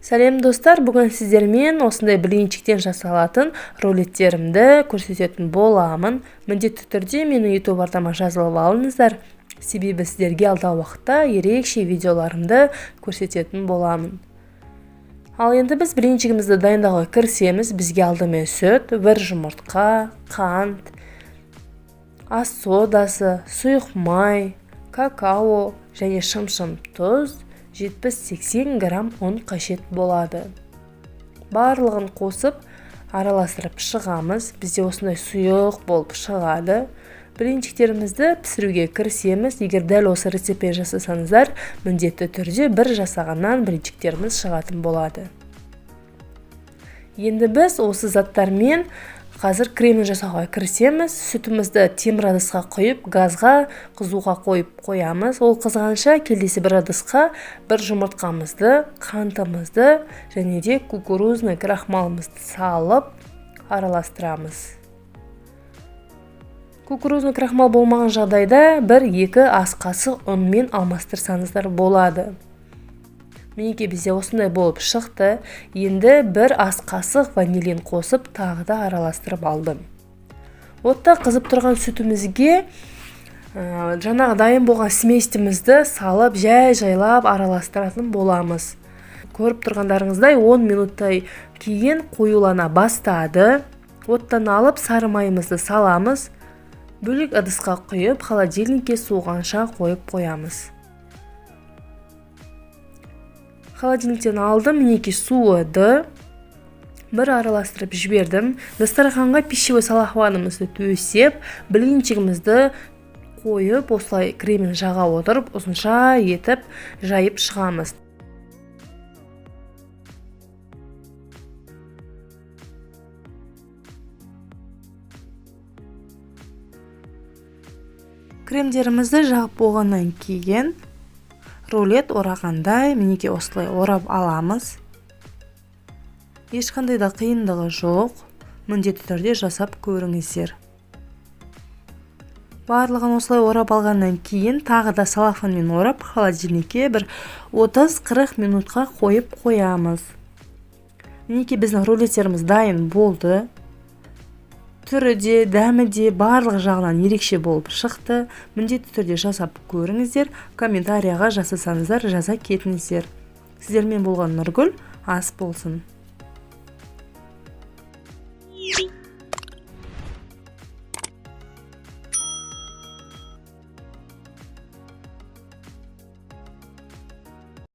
Сәлем достар, бүгін сіздермен осындай блинчиктен жасалатын рулеттерімді көрсететін боламын. Міндетті түрде мені YouTube арнама жазылып алыңыздар. Себебі сіздерге алдағы уақытта ерекше видеоларымды көрсететін боламын. Ал енді біз блинчигімізді дайындауға кірісеміз. Бізге алдымен сүт, бір жұмыртқа, қант, ас содасы, сұйық май, какао және шым-шым тұз, 70-80 грамм ұн қажет болады. Барлығын қосып, араластырып шығамыз. Бізде осындай сұйық болып шығады. Блинчиктерімізді пісіруге кірісеміз. Егер дәл осы рецептпен жасасаңыздар, міндетті түрде бір жасағаннан блинчиктеріміз шығатын болады. Енді біз осы заттармен қазір кремін жасауға кірісеміз. Сүтімізді темір ыдысқа құйып, газға қызуға қойып қоямыз. Ол қызғанша келесі бір ыдысқа бір жұмыртқамызды, қантымызды және де кукурузный крахмалымызды салып араластырамыз. Кукурузный крахмал болмаған жағдайда 1-2 ас қасық ұнмен алмастырсаңыздар болады. Мінекей бізде осындай болып шықты. Енді 1 ас қасық ванилин қосып тағы да араластырып алдым. Отта қызып тұрған сүтімізге жаңағы дайын болған смесімізді салып жайлап араластыратын боламыз. Көріп тұрғандарыңыздай 10 минуттай кейін қоюлана бастады. Оттан алып сары майымызды саламыз. Бөлек ыдысқа құйып, холодильникке суығанша қойып қоямыз. Холодильниктен алдым, мінекей суыды. Бір араластырып жібердім. Дастарханға пищевой салахуанымызды төсеп, блинчигімізді қойып, осылай кремін жаға отырып, ұзынша етіп жайып шығамыз. Кремдерімізді жағып болғаннан кейін рулет орағандай мінекей осылай орап аламыз. Ешқандай да қиындығы жоқ. Міндетті түрде жасап көріңіздер. Барлығын осылай орап алғаннан кейін тағы да салафанмен орап холодильникке бір 30-40 минутқа қойып қоямыз. Мінекей біздің рулеттеріміз дайын болды. Түрі де, дәмі де барлық жағынан ерекше болып шықты. Міндетті түрде жасап көріңіздер. Комментарияға жасасаңыздар жаза кетіңіздер. Сіздермен болған Нұргүл ас болсын.